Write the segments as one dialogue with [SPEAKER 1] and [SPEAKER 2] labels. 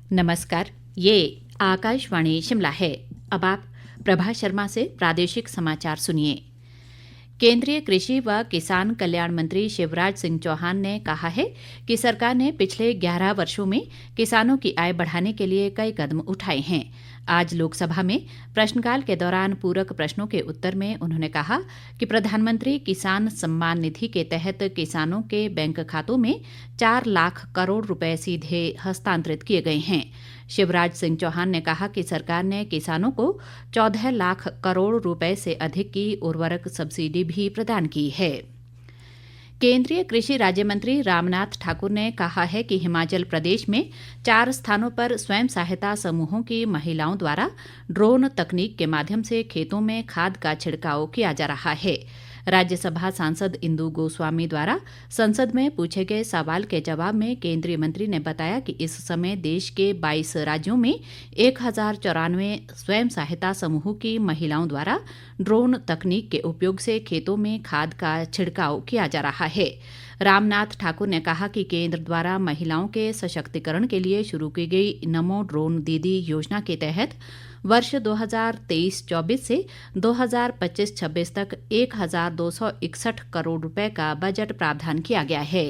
[SPEAKER 1] नमस्कार। ये आकाशवाणी शिमला है। अब आप प्रभा शर्मा से प्रादेशिक समाचार सुनिए। केंद्रीय कृषि व किसान कल्याण मंत्री शिवराज सिंह चौहान ने कहा है कि सरकार ने पिछले 11 वर्षों में किसानों की आय बढ़ाने के लिए कई कदम उठाए हैं। आज लोकसभा में प्रश्नकाल के दौरान पूरक प्रश्नों के उत्तर में उन्होंने कहा कि प्रधानमंत्री किसान सम्मान निधि के तहत किसानों के बैंक खातों में 4 लाख करोड़ रुपए सीधे हस्तांतरित किए गए हैं। शिवराज सिंह चौहान ने कहा कि सरकार ने किसानों को 14 लाख करोड़ रुपए से अधिक की उर्वरक सब्सिडी भी प्रदान की है। केंद्रीय कृषि राज्य मंत्री रामनाथ ठाकुर ने कहा है कि हिमाचल प्रदेश में 4 स्थानों पर स्वयं सहायता समूहों की महिलाओं द्वारा ड्रोन तकनीक के माध्यम से खेतों में खाद का छिड़काव किया जा रहा है। राज्यसभा सांसद इंदु गोस्वामी द्वारा संसद में पूछे गए सवाल के जवाब में केंद्रीय मंत्री ने बताया कि इस समय देश के 22 राज्यों में 1094 स्वयं सहायता समूह की महिलाओं द्वारा ड्रोन तकनीक के उपयोग से खेतों में खाद का छिड़काव किया जा रहा है। रामनाथ ठाकुर ने कहा कि केंद्र द्वारा महिलाओं के सशक्तिकरण के लिए शुरू की गई नमो ड्रोन दीदी योजना के तहत वर्ष 2023-24 से 2025-26 तक 1261 करोड़ रुपए का बजट प्रावधान किया गया है।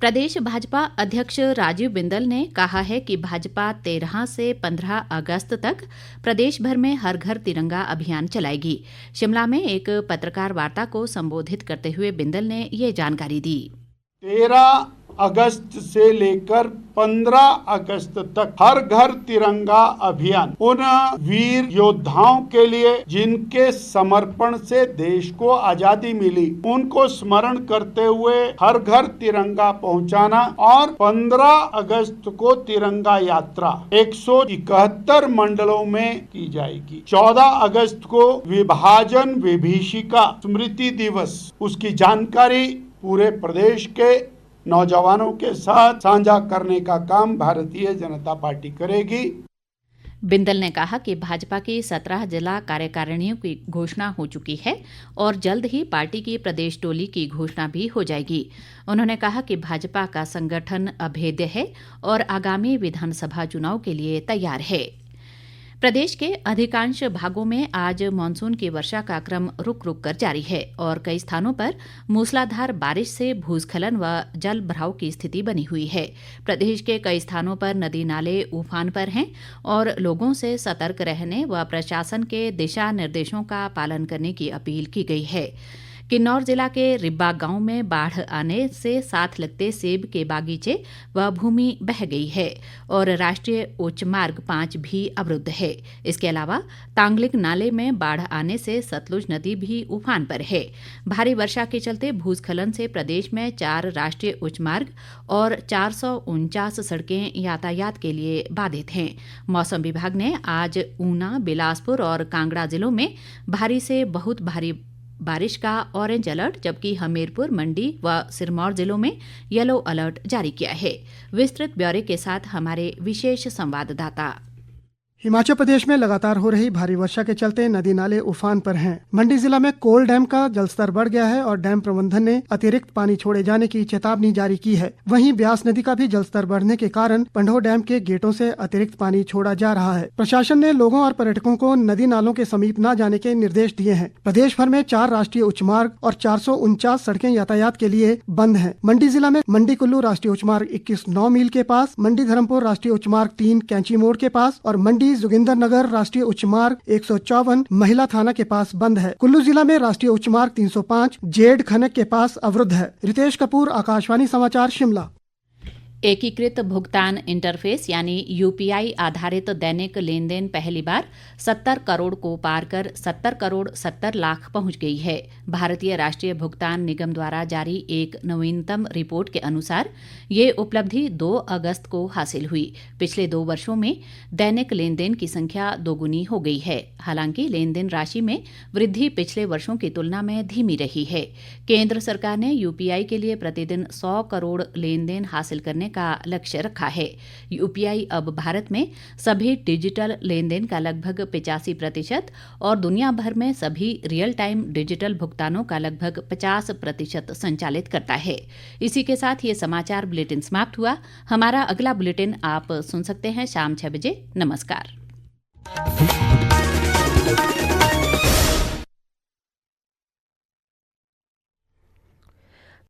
[SPEAKER 1] प्रदेश भाजपा अध्यक्ष राजीव बिंदल ने कहा है कि भाजपा 13 से 15 अगस्त तक प्रदेश भर में हर घर तिरंगा अभियान चलाएगी। शिमला में एक पत्रकार वार्ता को संबोधित करते हुए बिंदल ने ये जानकारी दी।
[SPEAKER 2] 13 अगस्त से लेकर 15 अगस्त तक हर घर तिरंगा अभियान उन वीर योद्धाओं के लिए जिनके समर्पण से देश को आजादी मिली, उनको स्मरण करते हुए हर घर तिरंगा पहुंचाना और 15 अगस्त को तिरंगा यात्रा 171 मंडलों में की जाएगी। 14 अगस्त को विभाजन विभीषिका स्मृति दिवस, उसकी जानकारी पूरे प्रदेश के नौजवानों के साथ साझा करने का काम भारतीय जनता पार्टी करेगी।
[SPEAKER 1] बिंदल ने कहा कि भाजपा की 17 जिला कार्यकारिणियों की घोषणा हो चुकी है और जल्द ही पार्टी की प्रदेश टोली की घोषणा भी हो जाएगी। उन्होंने कहा कि भाजपा का संगठन अभेद्य है और आगामी विधानसभा चुनाव के लिए तैयार है। प्रदेश के अधिकांश भागों में आज मानसून की वर्षा का क्रम रुक रुक कर जारी है और कई स्थानों पर मूसलाधार बारिश से भूस्खलन व जल भराव की स्थिति बनी हुई है। प्रदेश के कई स्थानों पर नदी नाले उफान पर हैं और लोगों से सतर्क रहने व प्रशासन के दिशा निर्देशों का पालन करने की अपील की गई है। किन्नौर जिला के रिब्बा गांव में बाढ़ आने से साथ लगते सेब के बागीचे व भूमि बह गई है और राष्ट्रीय उच्च मार्ग 5 भी अवरुद्ध है। इसके अलावा तांगलिक नाले में बाढ़ आने से सतलुज नदी भी उफान पर है। भारी वर्षा के चलते भूस्खलन से प्रदेश में 4 राष्ट्रीय उच्च मार्ग और 449 सड़कें यातायात के लिए बाधित हैं। मौसम विभाग ने आज ऊना, बिलासपुर और कांगड़ा जिलों में भारी से बहुत भारी बारिश का ऑरेंज अलर्ट, जबकि हमीरपुर, मंडी व सिरमौर जिलों में येलो अलर्ट जारी किया है। विस्तृत ब्यौरे के साथ हमारे विशेष संवाददाता।
[SPEAKER 3] हिमाचल प्रदेश में लगातार हो रही भारी वर्षा के चलते नदी नाले उफान पर हैं। मंडी जिला में कोल डैम का जलस्तर बढ़ गया है और डैम प्रबंधन ने अतिरिक्त पानी छोड़े जाने की चेतावनी जारी की है। वहीं ब्यास नदी का भी जलस्तर बढ़ने के कारण पंडोह डैम के गेटों से अतिरिक्त पानी छोड़ा जा रहा है। प्रशासन ने लोगों और पर्यटकों को नदी नालों के समीप न जाने के निर्देश दिए हैं। प्रदेश भर में 4 राष्ट्रीय उच्च मार्ग और 449 सड़कें यातायात के लिए बंद है। मंडी जिला में मंडी कुल्लू राष्ट्रीय उच्च मार्ग 21 9 मील के पास, मंडी धर्मपुर राष्ट्रीय उच्च मार्ग 3 कैंची मोड़ के पास और मंडी जोगिंदरनगर राष्ट्रीय उच्च मार्ग 154 महिला थाना के पास बंद है। कुल्लू जिला में राष्ट्रीय उच्च मार्ग 305 जेड खनक के पास अवरुद्ध है। रितेश कपूर, आकाशवाणी समाचार, शिमला।
[SPEAKER 1] एकीकृत भुगतान इंटरफेस यानी यूपीआई आधारित दैनिक लेन देन पहली बार 70 करोड़ को पार कर 70 करोड़ 70 लाख पहुंच गई है। भारतीय राष्ट्रीय भुगतान निगम द्वारा जारी एक नवीनतम रिपोर्ट के अनुसार ये उपलब्धि 2 अगस्त को हासिल हुई। पिछले 2 वर्षों में दैनिक लेन देन की संख्या दोगुनी हो गई है। हालांकि लेन देन राशि में वृद्धि पिछले वर्षों की तुलना में धीमी रही है। केंद्र सरकार ने यूपीआई के लिए प्रतिदिन 100 करोड़ लेन देन हासिल करने का लक्ष्य रखा है। यूपीआई अब भारत में सभी डिजिटल लेन देन का लगभग 85% और दुनिया भर में सभी रियल टाइम डिजिटल भुगतानों का लगभग 50% संचालित करता है। इसी के साथ ये समाचार बुलेटिन समाप्त हुआ। हमारा अगला बुलेटिन आप सुन सकते हैं शाम 6 बजे। नमस्कार।